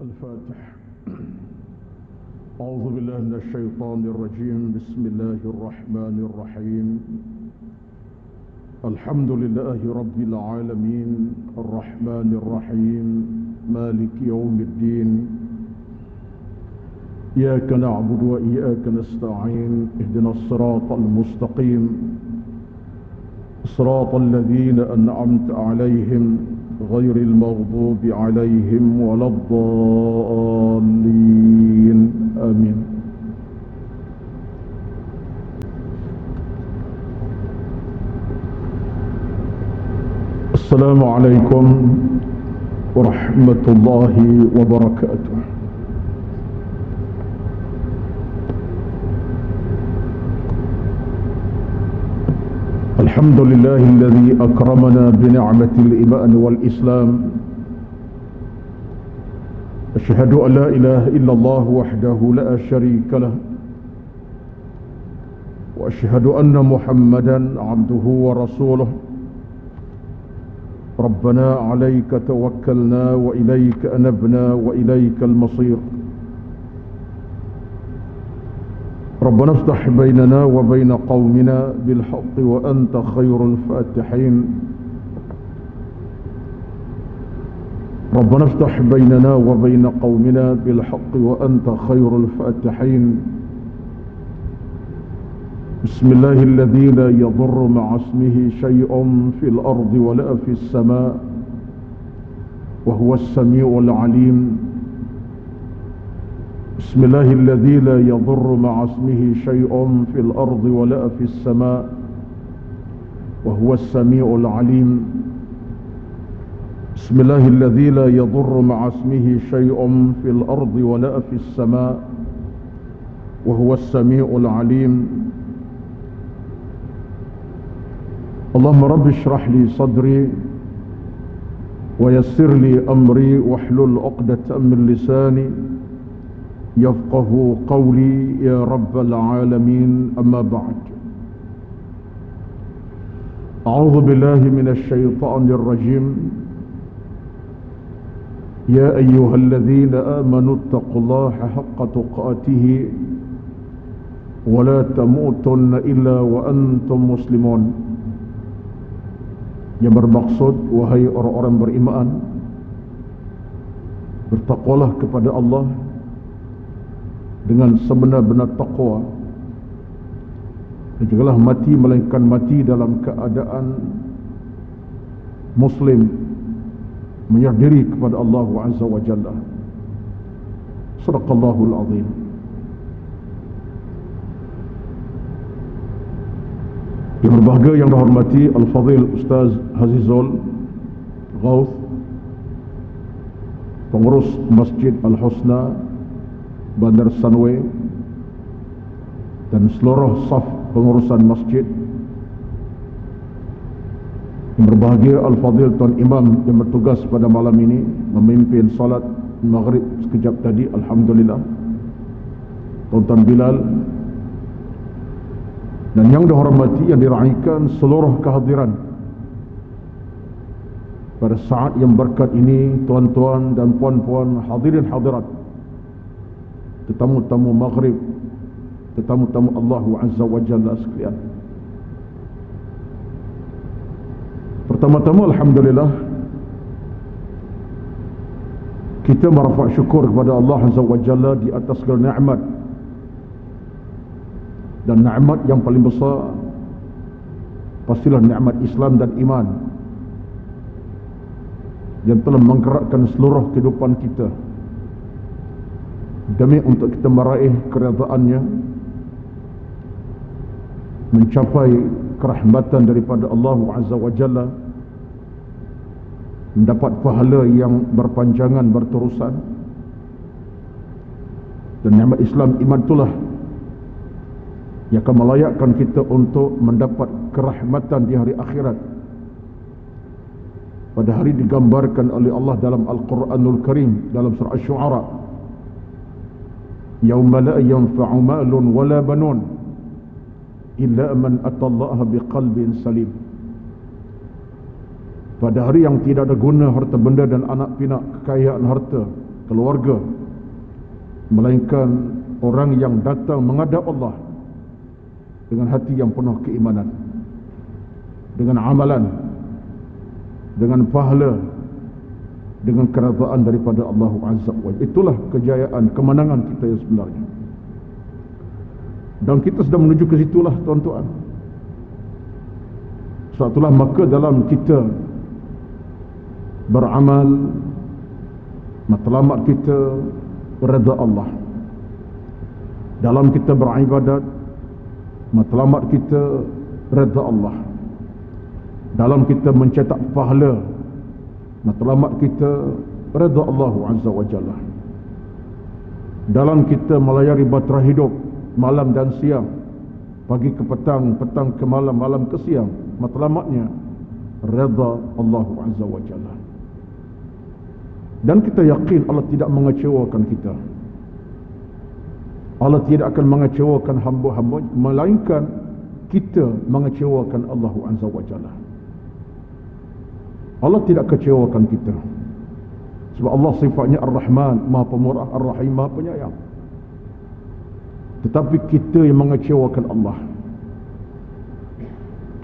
الفاتح. أعوذ بالله من الشيطان الرجيم. بسم الله الرحمن الرحيم. الحمد لله رب العالمين الرحمن الرحيم مالك يوم الدين. إياك نعبد وإياك نستعين. اهدنا الصراط المستقيم صراط الذين أنعمت عليهم غير المغضوب عليهم ولا الضالين آمين. السلام عليكم ورحمة الله وبركاته. الحمد لله الذي أكرمنا بنعمة الإيمان والإسلام. أشهد أن لا إله إلا الله وحده لا شريك له، وأشهد أن محمدا عبده ورسوله. ربنا عليك توكلنا وإليك أنبنا وإليك المصير. ربنا افتح بيننا وبين قومنا بالحق وأنت خير الفاتحين. ربنا افتح بيننا وبين قومنا بالحق وأنت خير الفاتحين. بسم الله الذي لا يضر مع اسمه شيء في الأرض ولا في السماء وهو السميع العليم. بسم الله الذي لا يضر مع اسمه شيء في الأرض ولا في السماء وهو السميع العليم. بسم الله الذي لا يضر مع اسمه شيء في الأرض ولا في السماء وهو السميع العليم. اللهم رب اشرح لي صدري ويسر لي أمري واحلل عقدة من لساني يفقه قولي يا رب العالمين. أما بعد، أعوذ بالله من الشيطان الرجيم. يا أيها الذين آمنوا اتقوا الله حق تقاته ولا تموتن إلا وأنتم مسلمون. Yang bermaksud, wahai orang-orang beriman, bertakwalah kepada Allah dengan sebenar-benar takwa, dan janganlah mati melainkan mati dalam keadaan muslim, menyerah diri kepada Allah Azza wa Jalla. Sadaqallahul azim. Yang berbahagia, yang dihormati Al-Fadhil Ustaz Hazizul Ghauth, pengurus Masjid Al-Husna Bandar Sunway, dan seluruh saf pengurusan masjid. Yang berbahagia Al-Fadhil Tuan Imam yang bertugas pada malam ini memimpin salat maghrib sekejap tadi, Alhamdulillah. Tuan Bilal, dan yang dihormati, yang diraikan seluruh kehadiran pada saat yang berkat ini, tuan-tuan dan puan-puan, hadirin hadirat, tetamu-tamu maghrib, tetamu-tamu Allah Azza wa Jalla sekalian. Pertama-tama, Alhamdulillah, kita merafak syukur kepada Allah Azza wa Jalla di atas segala nikmat. Dan nikmat yang paling besar pastilah nikmat Islam dan iman yang telah menggerakkan seluruh kehidupan kita demi untuk kita meraih keredaannya, mencapai kerahmatan daripada Allah Azza wa Jalla, mendapat pahala yang berpanjangan, berterusan. Dan nikmat Islam, iman itulah yang akan melayakkan kita untuk mendapat kerahmatan di hari akhirat. Pada hari digambarkan oleh Allah dalam Al-Quranul Karim dalam surah Asy-Syu'ara, yauma la yanfa'u malun wala banun illa man atallaha biqalbin salim. Pada hari yang tidak ada guna harta benda dan anak pinak, kekayaan harta, keluarga, melainkan orang yang datang menghadap Allah dengan hati yang penuh keimanan, dengan amalan, dengan pahala, dengan keredaan daripada Allah Azza wa Jalla. Itulah kejayaan, kemenangan kita yang sebenarnya. Dan kita sedang menuju ke situlah, tuan-tuan. Sebab itulah maka dalam kita beramal, matlamat kita redha Allah. Dalam kita beribadat, matlamat kita redha Allah. Dalam kita mencetak pahala, matlamat kita redha Allah Azza wa Jalla. Dalam kita melayari bahtera hidup malam dan siang, pagi ke petang, petang ke malam, malam ke siang, matlamatnya redha Allah Azza wa Jalla. Dan kita yakin Allah tidak mengecewakan kita. Allah tidak akan mengecewakan hamba-hamba, melainkan kita mengecewakan Allah Azza wa Jalla. Allah tidak kecewakan kita, sebab Allah sifatnya Ar-Rahman, Maha Pemurah, Ar-Rahim, Maha Penyayang. Tetapi kita yang mengecewakan Allah.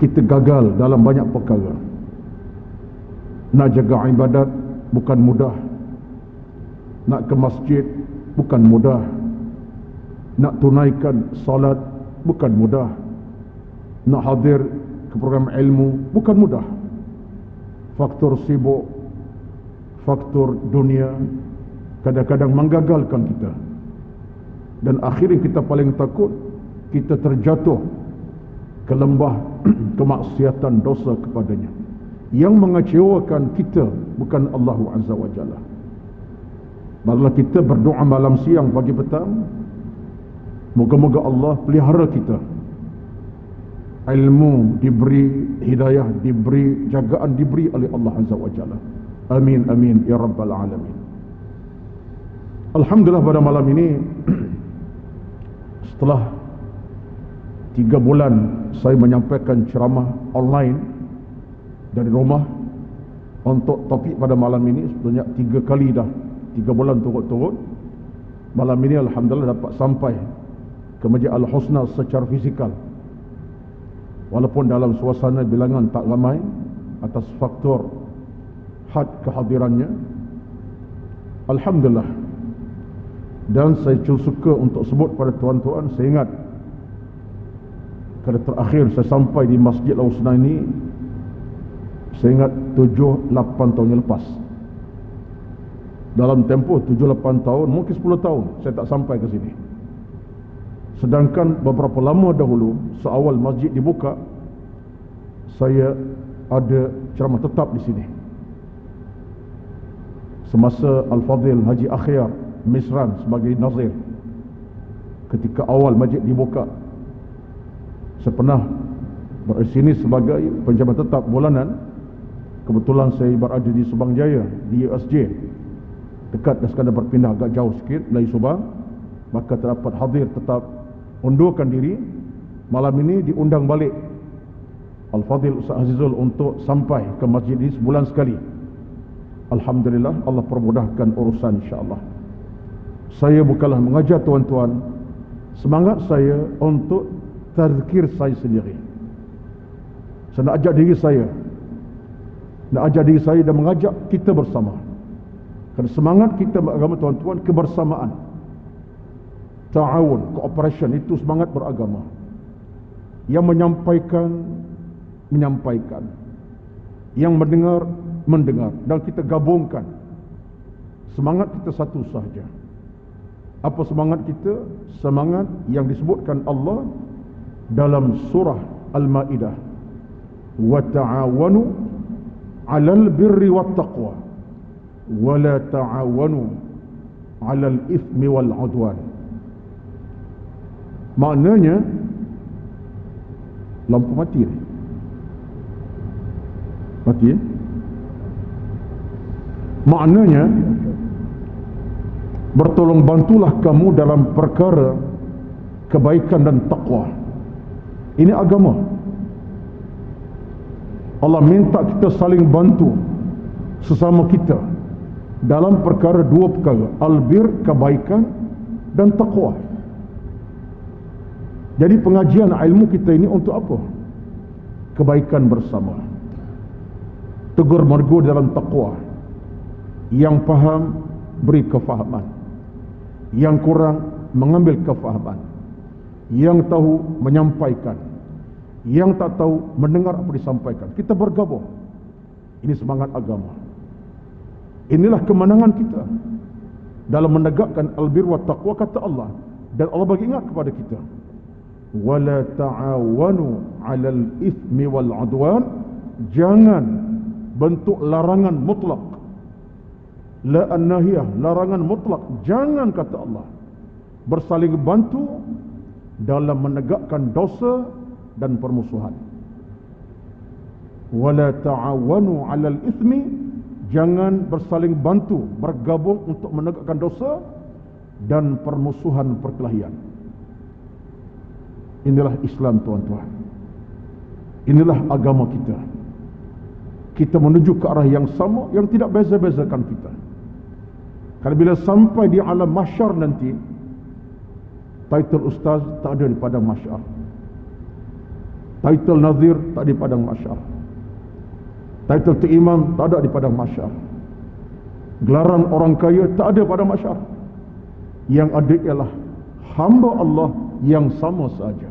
Kita gagal dalam banyak perkara. Nak jaga ibadat bukan mudah. Nak ke masjid bukan mudah. Nak tunaikan salat bukan mudah. Nak hadir ke program ilmu bukan mudah. Faktor sibuk, faktor dunia kadang-kadang menggagalkan kita. Dan akhirnya kita paling takut kita terjatuh ke lembah kemaksiatan dosa kepadanya. Yang mengecewakan kita bukan Allah Azza wa Jalla. Malah kita berdoa malam siang pagi petang, moga-moga Allah pelihara kita, ilmu diberi, hidayah diberi, jagaan diberi oleh Allah Azza wa Jalla. Amin amin ya rabbal alamin. Alhamdulillah pada malam ini setelah 3 bulan saya menyampaikan ceramah online dari rumah untuk topik pada malam ini, sebenarnya 3 kali dah, 3 bulan turut-turut. Malam ini alhamdulillah dapat sampai ke Masjid Al-Husna secara fizikal, walaupun dalam suasana bilangan tak ramai atas faktor had kehadirannya. Alhamdulillah. Dan saya suka untuk sebut pada tuan-tuan, saya ingat kali terakhir saya sampai di Masjid Al-Husna ini, saya ingat 7-8 tahun yang lepas. Dalam tempoh 7-8 tahun, mungkin 10 tahun saya tak sampai ke sini. Sedangkan beberapa lama dahulu, seawal masjid dibuka, saya ada ceramah tetap di sini. Semasa Al-Fadhil Haji Akhyar Misran sebagai nazir, ketika awal masjid dibuka, saya pernah berada sini sebagai penjabat tetap bulanan. Kebetulan saya berada di Subang Jaya, di USJ, dekat dan sekadar berpindah agak jauh sikit dari Subang, maka terdapat hadir tetap undurkan diri. Malam ini diundang balik Al-Fadhil Ustaz Azizul untuk sampai ke masjid ini sebulan sekali. Alhamdulillah, Allah permudahkan urusan insya-Allah. Saya bukanlah mengajar tuan-tuan, semangat saya untuk tazkir saya sendiri. Saya nak ajak diri saya, dan mengajak kita bersama. Kerana semangat kita beragama tuan-tuan, kebersamaan, ta'awun, cooperation, itu semangat beragama. Yang menyampaikan, yang mendengar, dan kita gabungkan. Semangat kita satu sahaja. Apa semangat kita? Semangat yang disebutkan Allah dalam surah Al-Ma'idah, wa ta'awanu 'alal birri wat taqwa wa la ta'awanu 'alal ithmi wal 'udwan. Maknanya, lampu mati ni. Mati ya? Maknanya, bertolong bantulah kamu dalam perkara kebaikan dan takwa. Ini agama. Allah minta kita saling bantu sesama kita dalam perkara dua perkara, albir, kebaikan, dan taqwa. Jadi pengajian ilmu kita ini untuk apa? Kebaikan bersama, tegur mergu dalam taqwa. Yang faham beri kefahaman, yang kurang mengambil kefahaman, yang tahu menyampaikan, yang tak tahu mendengar apa disampaikan. Kita bergabung. Ini semangat agama. Inilah kemenangan kita dalam menegakkan albir wa taqwa, kata Allah. Dan Allah bagi ingat kepada kita, wala ta'awanu 'alal itsmi wal 'udwan. Jangan, bentuk larangan mutlak, la an-nahiyah, larangan mutlak. Jangan, kata Allah, bersaling bantu dalam menegakkan dosa dan permusuhan. Wala ta'awanu 'alal itsmi. Jangan bersaling bantu, bergabung untuk menegakkan dosa dan permusuhan, perkelahian. Inilah Islam, tuan-tuan. Inilah agama kita. Kita menuju ke arah yang sama, yang tidak beza-bezakan kita. Kalau bila sampai di alam mahsyar nanti, title ustaz tak ada di padang mahsyar, title nazir tak ada di padang mahsyar, title tu imam tak ada di padang mahsyar, gelaran orang kaya tak ada pada mahsyar. Yang ada ialah hamba Allah yang sama saja.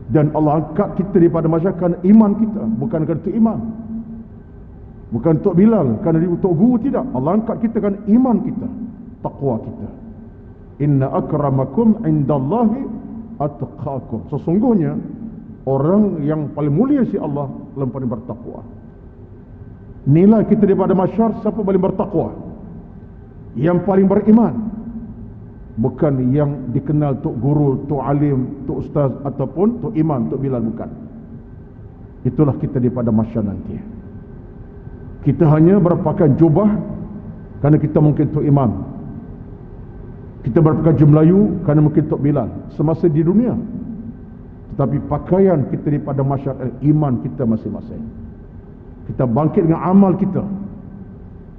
Dan Allah angkat kita daripada mahsyar kerana iman kita, bukan kerana tu imam, bukan untuk Bilal, kerana dia untuk guru, tidak. Allah angkat kita kerana iman kita, taqwa kita. Inna akramakum indallahi atqakum. Sesungguhnya orang yang paling mulia si Allah yang paling bertakwa. Nilai kita daripada mahsyar, siapa paling bertakwa? Yang paling beriman. Bukan yang dikenal tok guru, tok alim, tok ustaz, ataupun tok imam, tok Bilal, bukan. Itulah kita daripada mahsyar nanti. Kita hanya berpakaian jubah kerana kita mungkin tok imam, kita berpakaian baju Melayu kerana mungkin tok Bilal semasa di dunia. Tetapi pakaian kita daripada mahsyar iman kita masing-masing. Kita bangkit dengan amal kita.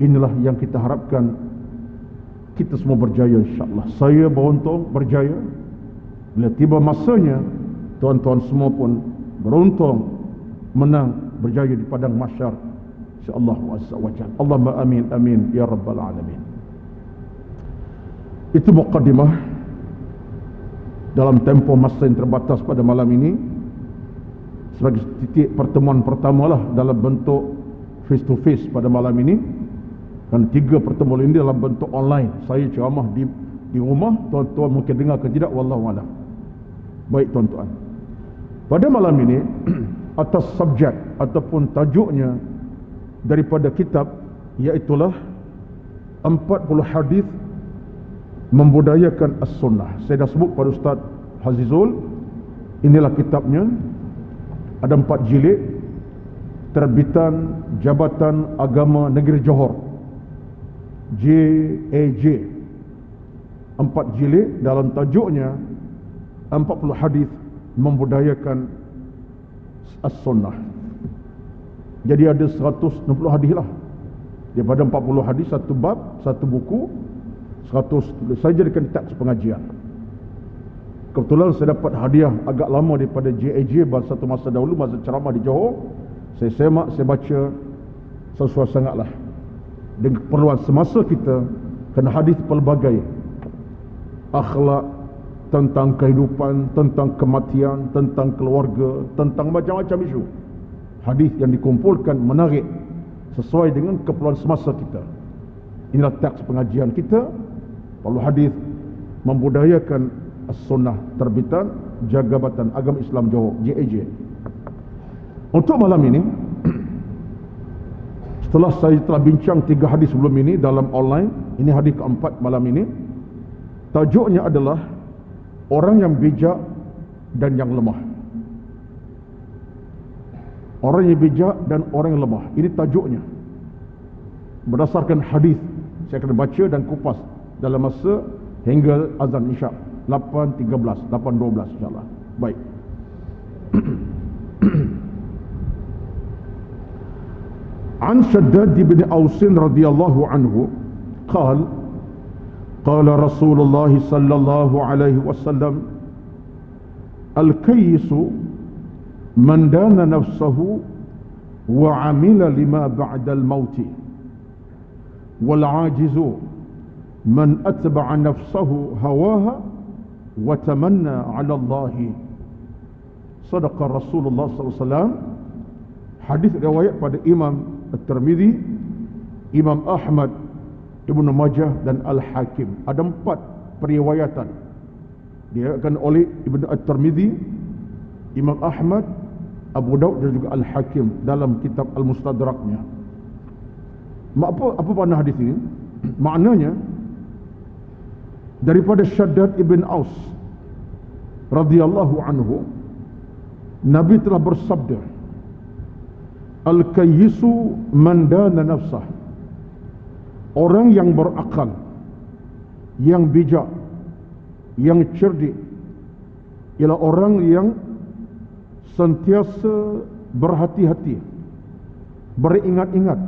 Inilah yang kita harapkan kita semua berjaya, insya-Allah. Saya beruntung berjaya. Bila tiba masanya, tuan-tuan semua pun beruntung menang berjaya di padang mahsyar, insya-Allah azza wa jalla. Allahumma amin amin ya rabbal alamin. Itu muqaddimah dalam tempoh masa yang terbatas pada malam ini, sebagai titik pertemuan pertama lah dalam bentuk face to face pada malam ini. Dan 3 pertemuan ini dalam bentuk online. Saya ceramah di rumah, tuan-tuan mungkin dengar ke tidak, wallahu a'lam. Baik tuan-tuan, pada malam ini atas subjek ataupun tajuknya daripada kitab, iaitulah 40 hadis membudayakan as-sunnah. Saya dah sebut pada Ustaz Hazizul. Inilah kitabnya. Ada 4 jilid, terbitan Jabatan Agama Negeri Johor, JAJ. 4 jilid, dalam tajuknya 40 hadis membudayakan as-sunnah. Jadi ada 160 hadis lah. Daripada 40 hadis, satu bab, satu buku, 100. Saya jadikan teks pengajian. Kebetulan saya dapat hadiah agak lama daripada JAJ pada satu masa dahulu, masa ceramah di Johor. Saya semak, saya baca, sesuai sangatlah dengan keperluan semasa kita. Kerana hadis pelbagai, akhlak, tentang kehidupan, tentang kematian, tentang keluarga, tentang macam-macam isu. Hadis yang dikumpulkan menarik sesuai dengan keperluan semasa kita. Inilah teks pengajian kita, 40 hadis membudayakan as-sunnah, terbitan Jabatan Agama Islam Johor, JAJ. Untuk malam ini, setelah saya telah bincang 3 hadis sebelum ini dalam online, ini hadis keempat malam ini. Tajuknya adalah orang yang bijak dan yang lemah. Orang yang bijak dan orang yang lemah. Ini tajuknya. Berdasarkan hadis, saya akan baca dan kupas dalam masa hingga azan isyak 8.13, 8.12 insyaAllah. Baik. عن شداد بن أوس رضي الله عنه قال قال رسول الله صلى الله عليه وسلم الكيس من دان نفسه وعمل لما بعد الموت والعاجز من أتبع نفسه هواها وتمنى على الله. صدق رسول الله صلى الله عليه وسلم. Hadis riwayat pada Imam At-Tirmidzi, Imam Ahmad, Ibnu Majah dan Al-Hakim. Ada 4 periwayatan diriwayatkan oleh Ibnu At-Tirmidzi, Imam Ahmad, Abu Daud dan juga Al-Hakim dalam kitab Al-Mustadraknya. Apa makna hadis ini? Maknanya daripada Shaddad ibn Aus radhiyallahu anhu, Nabi telah bersabda, al-kayyisu man dana nafsah. Orang yang berakal, yang bijak, yang cerdik ialah orang yang sentiasa berhati-hati, beringat-ingat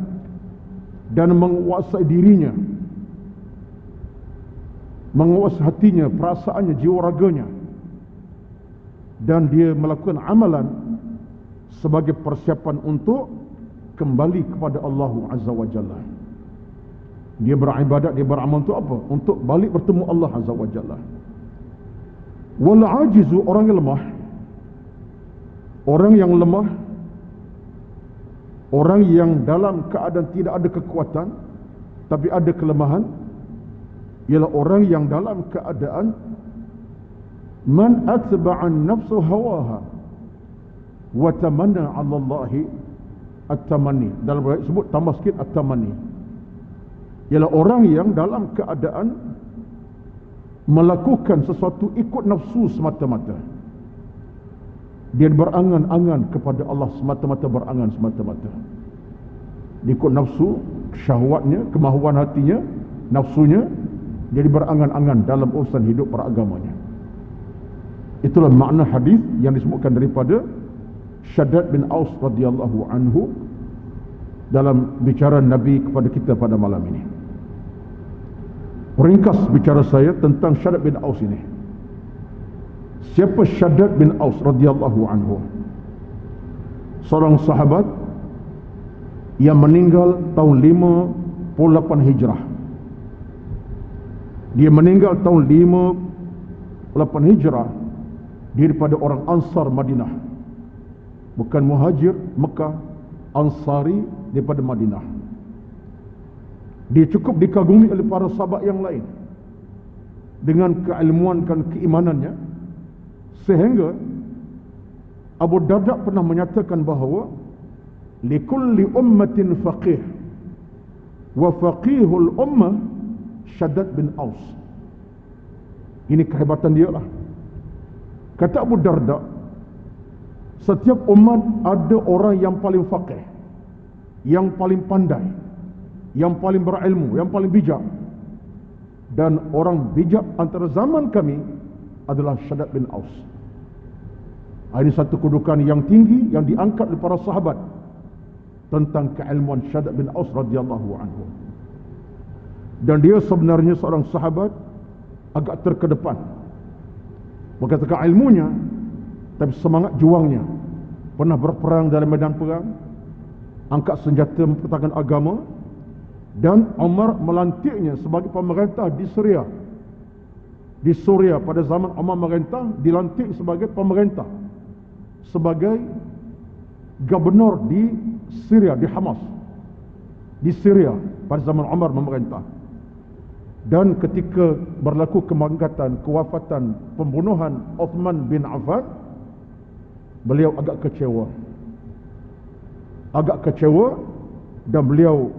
dan menguasai dirinya, menguasai hatinya, perasaannya, jiwa raganya, dan dia melakukan amalan sebagai persiapan untuk kembali kepada Allah Azza wa Jalla. Dia beribadat, dia beramal untuk apa? Untuk balik bertemu Allah Azza wa Jalla. Wal ajizu, orang yang lemah, orang yang lemah, orang yang dalam keadaan tidak ada kekuatan tapi ada kelemahan, ialah orang yang dalam keadaan man atba'an nafsu hawaha wa tamanna 'ala Allahi at-tamanni. Dalam riwayat sebut tambah sikit at-tamanni, ialah orang yang dalam keadaan melakukan sesuatu ikut nafsu semata-mata. Dia berangan-angan kepada Allah semata-mata, berangan semata-mata. Dia ikut nafsu, syahwatnya, kemahuan hatinya, nafsunya. Jadi berangan-angan dalam urusan hidup beragamanya. Itulah makna hadis yang disebutkan daripada Shaddad bin Aus radhiyallahu anhu dalam bicara Nabi kepada kita pada malam ini. Ringkas bicara saya tentang Shaddad bin Aus ini. Siapa Shaddad bin Aus radhiyallahu anhu? Seorang sahabat yang meninggal tahun 58 Hijrah. Dia meninggal tahun 58 Hijrah daripada orang Ansar Madinah. Bukan Muhajir Mekah, Ansari daripada Madinah. Dia cukup dikagumi oleh para sahabat yang lain dengan keilmuan dan keimanannya, sehingga Abu Darda pernah menyatakan bahawa likulli ummatin faqih wa faqihul ummah Shaddad bin Aus. Ini kehebatan dia lah. Kata Abu Darda, setiap umat ada orang yang paling faqih, yang paling pandai, yang paling berilmu, yang paling bijak. Dan orang bijak antara zaman kami adalah Shaddad bin Aus. Ini satu kedudukan yang tinggi yang diangkat oleh para sahabat tentang keilmuan Shaddad bin Aus radhiyallahu anhu. Dan dia sebenarnya seorang sahabat agak terkedepan, bukan sekadar ilmunya, tapi semangat juangnya. Pernah berperang dalam medan perang, angkat senjata mempertahankan agama, dan Umar melantiknya sebagai pemerintah di Syria. Di Suria pada zaman Umar memerintah, dilantik sebagai pemerintah, sebagai gubernur di Syria, di Hamas, di Syria pada zaman Umar memerintah. Dan ketika berlaku kemangkatan, kewafatan, pembunuhan Uthman bin Affan, beliau agak kecewa. Dan beliau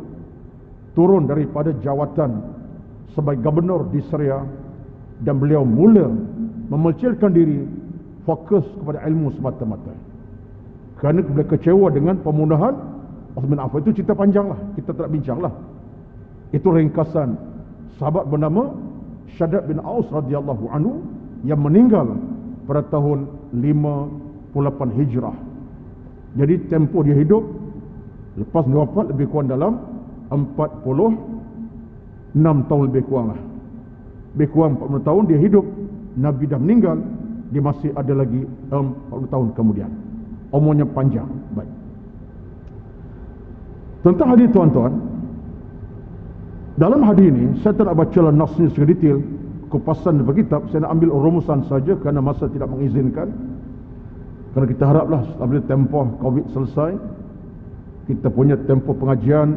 turun daripada jawatan sebagai gubernur di Syria, dan beliau mula memecilkan diri, fokus kepada ilmu semata-mata. Kerana beliau kecewa dengan pembunuhan Uthman bin Affan. Itu cerita panjang lah, kita tak bincang lah. Itu ringkasan sahabat bernama Shaddad bin Aus radhiyallahu anhu yang meninggal pada tahun 58 Hijrah. Jadi tempoh dia hidup Lepas dia wafat lebih kurang dalam 46 tahun lebih kurang lah. Lebih kurang 40 tahun dia hidup. Nabi dah meninggal, dia masih ada lagi 40 tahun kemudian. Umurnya panjang. Baik. Tentang hadis tuan-tuan, dalam hadis ini saya tak nak baca nasnya secara detail, kupasan daripada kitab. Saya nak ambil rumusan saja kerana masa tidak mengizinkan. Kerana kita haraplah apabila tempoh Covid selesai, kita punya tempoh pengajian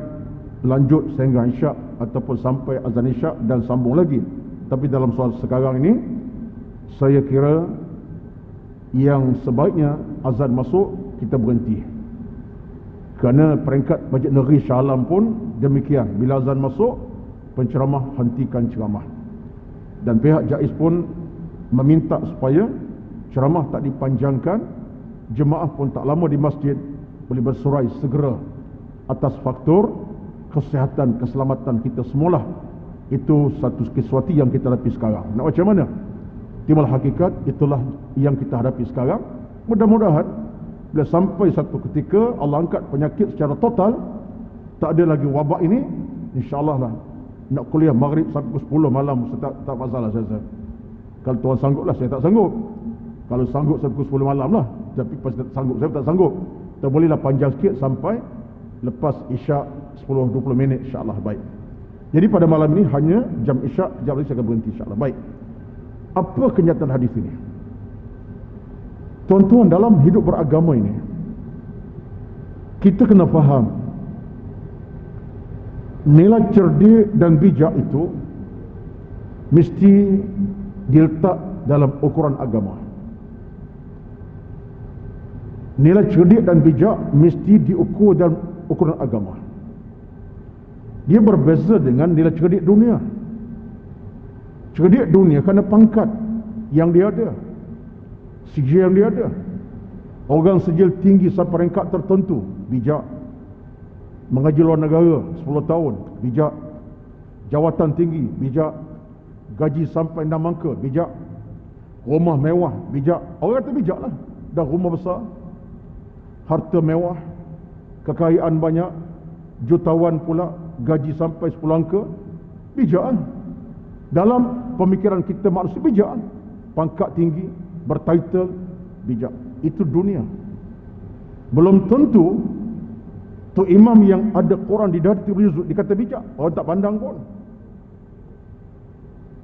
lanjut sehingga Isyak ataupun sampai azan Isyak dan sambung lagi. Tapi dalam soal sekarang ini, saya kira yang sebaiknya azan masuk kita berhenti. Kerana peringkat Masjid Negeri Shah Alam pun demikian. Bila azan masuk, penceramah hentikan ceramah. Dan pihak JAIS pun meminta supaya ceramah tak dipanjangkan. Jemaah pun tak lama di masjid, boleh bersurai segera atas faktor kesihatan, keselamatan kita semualah. Itu satu sesuatu yang kita hadapi sekarang. Nak macam mana? Timbul hakikat, itulah yang kita hadapi sekarang. Mudah-mudahan bila sampai satu ketika Allah angkat penyakit secara total, tak ada lagi wabak ini, insya-Allah lah nak kuliah maghrib sampai 10 malam tak masalah saya. Kalau tuan sanggup lah, saya tak sanggup. Kalau sanggup sampai 10 malam lah. Tapi pas tak sanggup, saya tak sanggup. Kita bolehlah panjang sikit sampai lepas Isyak 10-20 minit, insya-Allah. Baik. Jadi pada malam ini hanya jam Isyak, jam lagi saya akan berhenti, insya-Allah. Baik. Apa kenyataan hadis ini? Tuan-tuan, dalam hidup beragama ini kita kena faham nilai cerdik dan bijak itu mesti diletak dalam ukuran agama. Nilai cerdik dan bijak mesti diukur dalam ukuran agama. Dia berbeza dengan nilai cerdik dunia. Cerdik dunia kerana pangkat yang dia ada, sijil yang dia ada. Orang sijil tinggi sampai peringkat tertentu, bijak. Mengaji luar negara 10 tahun, bijak. Jawatan tinggi, bijak. Gaji sampai 6 angka, bijak. Rumah mewah, bijak. Orang kata bijak lah. Dah rumah besar, harta mewah, kekayaan banyak, jutawan pula, gaji sampai 10 angka, bijak lah. Dalam pemikiran kita manusia, bijak lah. Pangkat tinggi, bertitle, bijak. Itu dunia. Belum tentu tu imam yang ada Quran di dada juzuk dikata bijak. Orang tak pandang pun.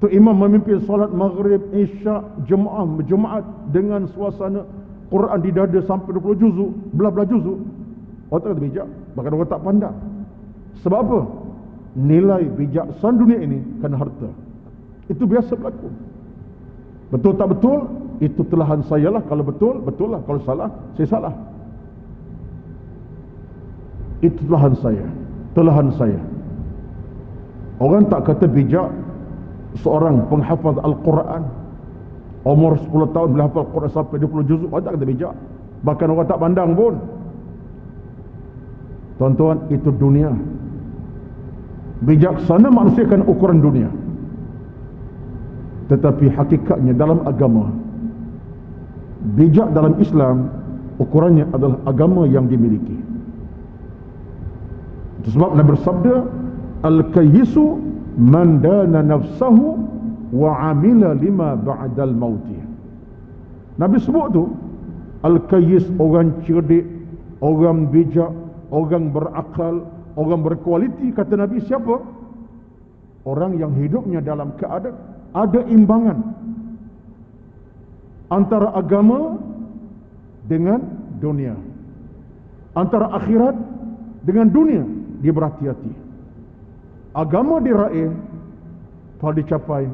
Tu imam memimpin solat maghrib, isyak, jemaat dengan suasana Quran di dada sampai 20 juzuk, belah-belah juzuk. Orang tak kata bijak. Bahkan orang tak pandang. Sebab apa? Nilai bijaksan dunia ini kerana harta. Itu biasa berlaku. Betul tak betul? Itu telahan saya lah. Kalau betul, betul lah. Kalau salah, saya salah. Itu telahan saya. Telahan saya. Orang tak kata bijak seorang penghafaz Al-Quran umur 10 tahun boleh hafal Quran sampai 20 juzuk. Orang tak kata bijak. Bahkan orang tak pandang pun. Tuan-tuan, itu dunia. Bijaksana manusia kan ukuran dunia. Tetapi hakikatnya dalam agama, bijak dalam Islam ukurannya adalah agama yang dimiliki. Itu sebab Nabi bersabda, al-kayyisu man dana nafsahu wa amila lima ba'dal mauti. Nabi sebut tu al-kayyis, orang cerdik, orang bijak, orang berakal, orang berkualiti. Kata Nabi siapa? Orang yang hidupnya dalam keadaan ada imbangan antara agama dengan dunia, antara akhirat dengan dunia. Dia berhati-hati. Agama diraih, kalau dicapai,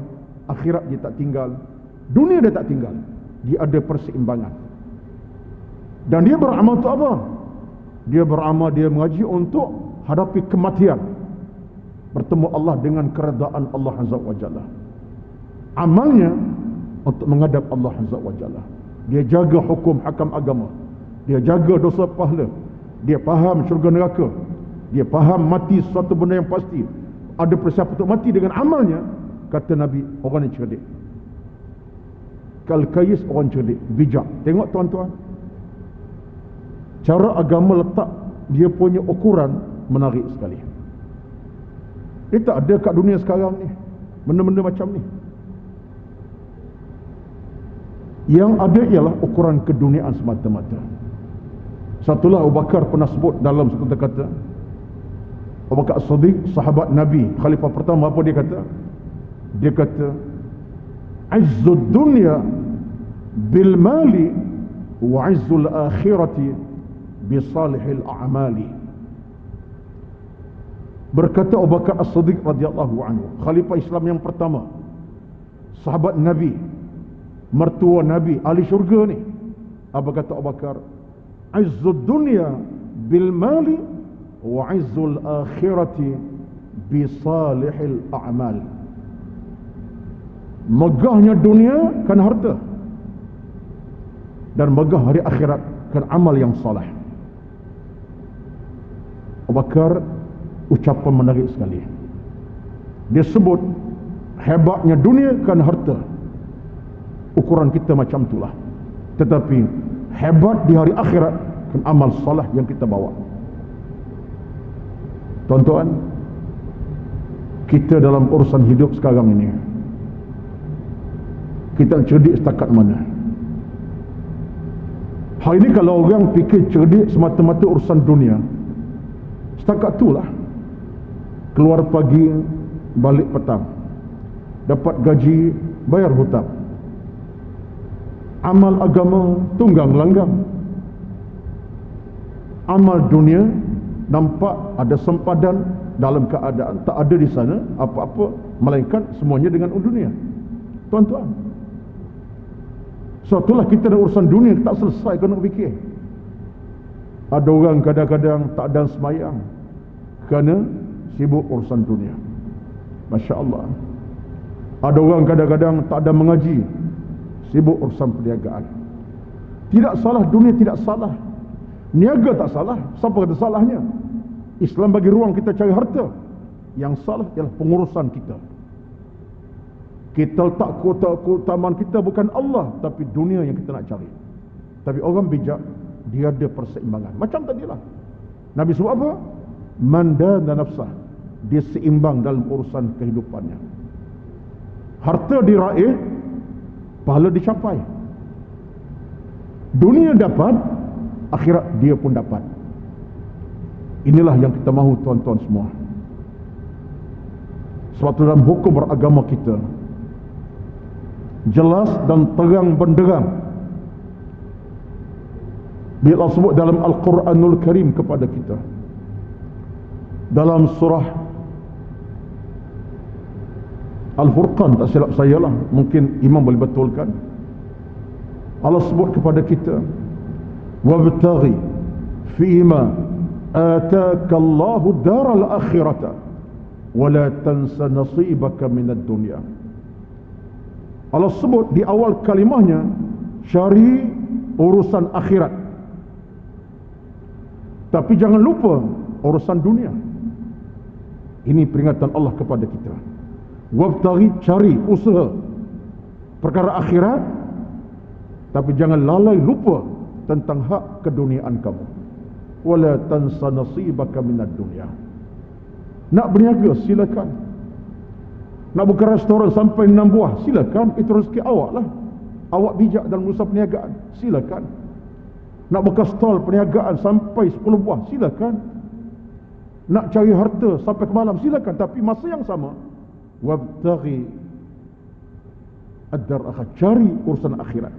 akhirat dia tak tinggal, dunia dia tak tinggal. Dia ada perseimbangan. Dan dia beramal untuk apa? Dia beramal, dia mengaji untuk hadapi kematian, bertemu Allah dengan keredaan Allah Azza wa Jalla. Amalnya untuk menghadap Allah Azza wa Jalla. Dia jaga hukum hakam agama, dia jaga dosa pahala, dia faham syurga neraka, dia faham mati suatu benda yang pasti, ada persiapan untuk mati dengan amalnya. Kata Nabi, orang yang cerdik. Kal-kayis, orang cerdik, bijak. Tengok tuan-tuan, cara agama letak dia punya ukuran menarik sekali. Dia tak ada kat dunia sekarang ni benda-benda macam ni. Yang ada ialah ukuran keduniaan semata-mata. Satulah Abu Bakar pernah sebut dalam satu kata, Abu Bakar As-Siddiq, sahabat Nabi, khalifah pertama, apa dia kata? Dia kata, "Izzud dunya bil mali wa izzul akhirati bi salihil a'mali." Berkata Abu Bakar As-Siddiq radhiyallahu anhu, khalifah Islam yang pertama, sahabat Nabi, mertua Nabi, ahli syurga ni. Apa kata Abu Bakar? "Izzud dunya bil mali wa izzul akhirati bi salihil a'mal." Megahnya dunia kan harta, dan megah hari akhirat kan amal yang saleh. Abu Bakar ucapan menarik sekali. Dia sebut hebatnya dunia kan harta, ukuran kita macam itulah. Tetapi hebat di hari akhirat kan amal saleh yang kita bawa. Tuan-tuan, kita dalam urusan hidup sekarang ini, kita cerdik setakat mana? Hari ini kalau orang fikir cerdik semata-mata urusan dunia, setakat itulah. Keluar pagi, balik petang, dapat gaji, bayar hutang, amal agama tunggang langgang. Amal dunia nampak ada sempadan, dalam keadaan tak ada di sana apa-apa melainkan semuanya dengan dunia. Tuan-tuan, suatulah kita dalam urusan dunia tak selesai kena fikir. Ada orang kadang-kadang tak ada semayang kerana sibuk urusan dunia. Masya Allah. Ada orang kadang-kadang tak ada mengaji, sibuk urusan perniagaan. Tidak salah, dunia tidak salah, niaga tak salah. Siapa kata salahnya? Islam bagi ruang kita cari harta. Yang salah ialah pengurusan kita. Kita letak keutamaan kita bukan Allah, tapi dunia yang kita nak cari. Tapi orang bijak, dia ada perseimbangan. Macam tadilah Nabi sebut apa? Man dana nafsah, dia seimbang dalam urusan kehidupannya. Harta diraih, pahala dicapai. Dunia dapat, akhirat dia pun dapat. Inilah yang kita mahu, tuan-tuan semua. Sebab dalam hukum beragama kita jelas dan terang benderang. Bila Allah sebut dalam Al-Quranul Karim kepada kita, dalam surah Al-Furqan, tak silap saya lah, mungkin imam boleh betulkan. Allah sebut kepada kita, "Wabtaghi fima ataka Allahu daral akhirata wa la tansa nasibaka minad dunya." Allah sebut di awal kalimahnya, cari urusan akhirat, tapi jangan lupa urusan dunia. Ini peringatan Allah kepada kita. Wabtaghi, cari, usaha perkara akhirat, tapi jangan lalai lupa tentang hak keduniaan kamu. Wala tansa nasibaka minad dunya. Nak berniaga, silakan. Nak buka restoran sampai 6 buah, silakan. Itu rezeki awak lah. Awak bijak dalam usaha perniagaan, silakan. Nak buka stall perniagaan sampai 10 buah, silakan. Nak cari harta sampai ke malam, silakan. Tapi masa yang sama, wabtaghi ad-dar akhir, cari urusan akhirat.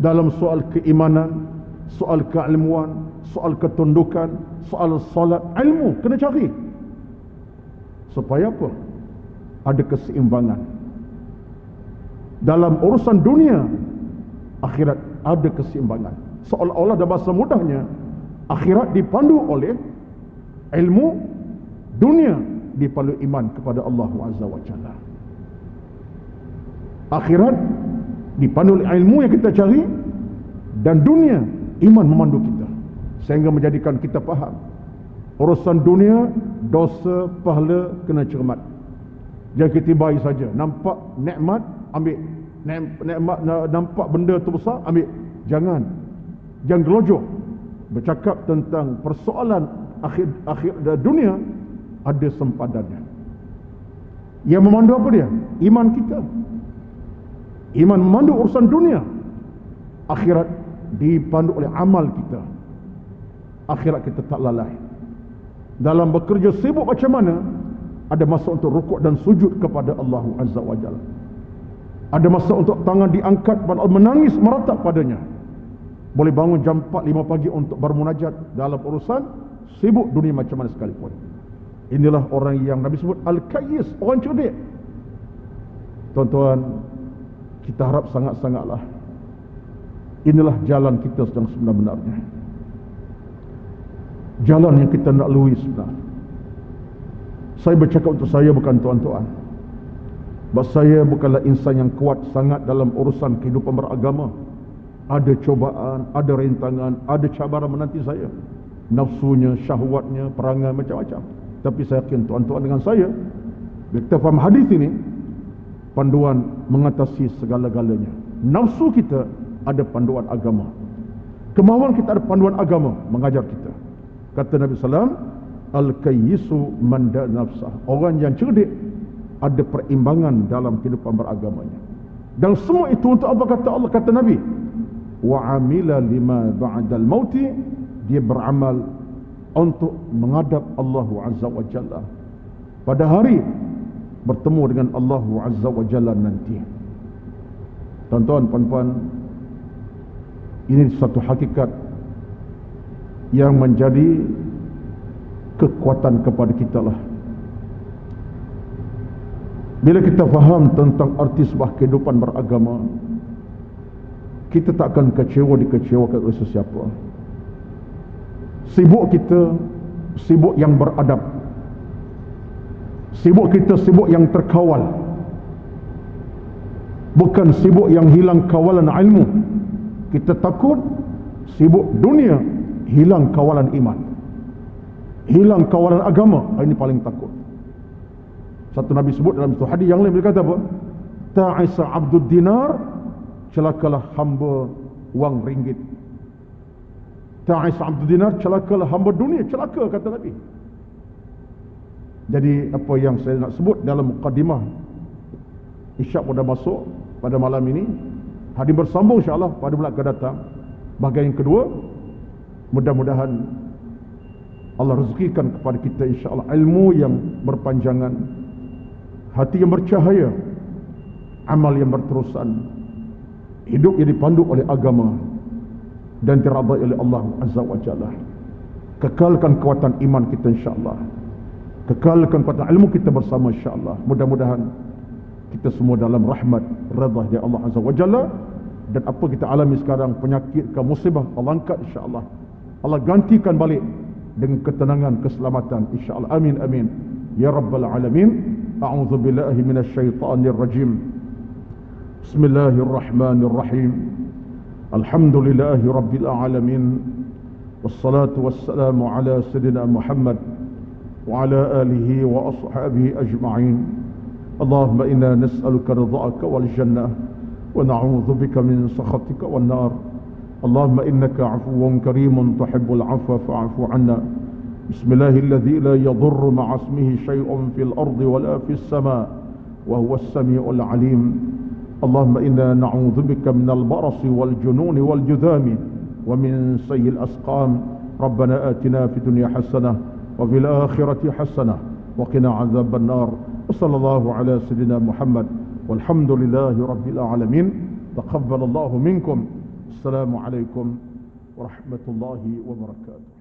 Dalam soal keimanan, soal keilmuan, soal ketundukan, soal salat, ilmu kena cari. Supaya apa? Ada keseimbangan. Dalam urusan dunia, akhirat ada keseimbangan. Seolah-olah dalam bahasa mudahnya, akhirat dipandu oleh ilmu, dunia dipandu iman kepada Allah Azza wa Jalla. Akhirat dipandu oleh ilmu yang kita cari, dan dunia iman memandu kita, sehingga menjadikan kita faham urusan dunia, dosa, pahala kena cermat. Jangan kita baik saja, nampak nikmat ambil, nikmat nampak benda tu besar ambil. Jangan gelojoh. bercakap tentang persoalan akhir dunia, ada sempadannya. Yang memandu apa dia? Iman kita. Iman memandu urusan dunia. Akhirat dipandu oleh amal kita. Akhirat kita tak lalai. Dalam bekerja sibuk macam mana, ada masa untuk rukuk dan sujud kepada Allah Azza wa Jalla. Ada masa untuk tangan diangkat pada Allah, menangis meratap padanya. Boleh bangun jam 4-5 pagi untuk bermunajat dalam urusan sibuk dunia macam mana sekalipun. Inilah orang yang Nabi sebut Al-Kayyis, orang cerdik. Tuan-tuan, kita harap sangat-sangatlah inilah jalan kita sedang sebenar-benarnya. Jalan yang kita nak lalui sebenarnya. Saya bercakap untuk saya, bukan tuan-tuan. Sebab saya bukanlah insan yang kuat sangat dalam urusan kehidupan beragama. Ada cobaan, ada rintangan, ada cabaran menanti saya. Nafsunya, syahwatnya, perangai macam-macam. Tapi saya yakin tuan-tuan dengan saya, bila kita faham hadis ini, panduan mengatasi segala-galanya. Nafsu kita ada panduan agama. Kemahuan kita ada panduan agama mengajar kita. Kata Nabi SAW, Al-Kayyisu man dana nafsah. Orang yang cerdik ada perimbangan dalam kehidupan beragamanya. Dan semua itu untuk apa kata Allah? Kata Nabi, wa amila lima ba'dal mauti. Dia beramal untuk menghadap Allah Azza wa Jalla pada hari bertemu dengan Allah Azza wa Jalla nanti. Tuan-tuan, puan-puan, ini satu hakikat yang menjadi kekuatan kepada kita lah. Bila kita faham tentang arti sebuah kehidupan beragama, kita tak akan dikecewakan oleh sesiapa. Sibuk kita, sibuk yang beradab. Sibuk kita, sibuk yang terkawal. Bukan sibuk yang hilang kawalan ilmu. Kita takut sibuk dunia, hilang kawalan iman, hilang kawalan agama. Ini paling takut. Satu Nabi sebut dalam satu hadis yang lain, dia kata apa? Ta'isa abdud dinar, celakalah hamba wang ringgit. Ta'isa abdud dinar, celakalah hamba dunia. Celaka, kata Nabi. Jadi apa yang saya nak sebut dalam mukadimah, Isyak sudah masuk pada malam ini. Hadis bersambung insya-Allah pada bulan akan datang. Bahagian yang kedua, mudah-mudahan Allah rezekikan kepada kita insya-Allah ilmu yang berpanjangan, hati yang bercahaya, amal yang berterusan, hidup yang dipandu oleh agama dan diridai oleh Allah Azza wa Jalla. Kekalkan kekuatan iman kita insya-Allah. Kekalkan kekuatan ilmu kita bersama insya-Allah. Mudah-mudahan kita semua dalam rahmat redha dari Allah Azza wa Jalla. Dan apa kita alami sekarang, penyakit ke musibah, Allah angkat insya-Allah. Allah gantikan balik dengan ketenangan, keselamatan insya-Allah. Amin amin ya rabbal alamin. A'udzu billahi minasy syaithanir rajim. Bismillahirrahmanirrahim. Alhamdulillahi rabbil alamin. Wassalatu wassalamu ala sayyidina Muhammad wa ala alihi wa ashabihi ajma'in. Allahumma inna nas'aluka ridha'aka wal jannah wa na'udzu bika min sakhatika wan nar. Allahumma innaka 'afuwwun karimun tuhibbul 'afwa fa'fu 'anna. Bismillahilladzi la yadurru ma'a ismihi syai'un fil ardi wala fis sama' wa huwas samii'ul 'alim. Allahumma inna na'udzu bika minal barasi wal jununi wal judhami wa min sayyi'il asqam. Rabbana atina fid dunya hasanah wa fil akhirati hasanah wa qina 'adzaban nar. وصلى الله على سيدنا محمد والحمد لله رب العالمين. تقبل الله منكم. السلام عليكم ورحمة الله وبركاته.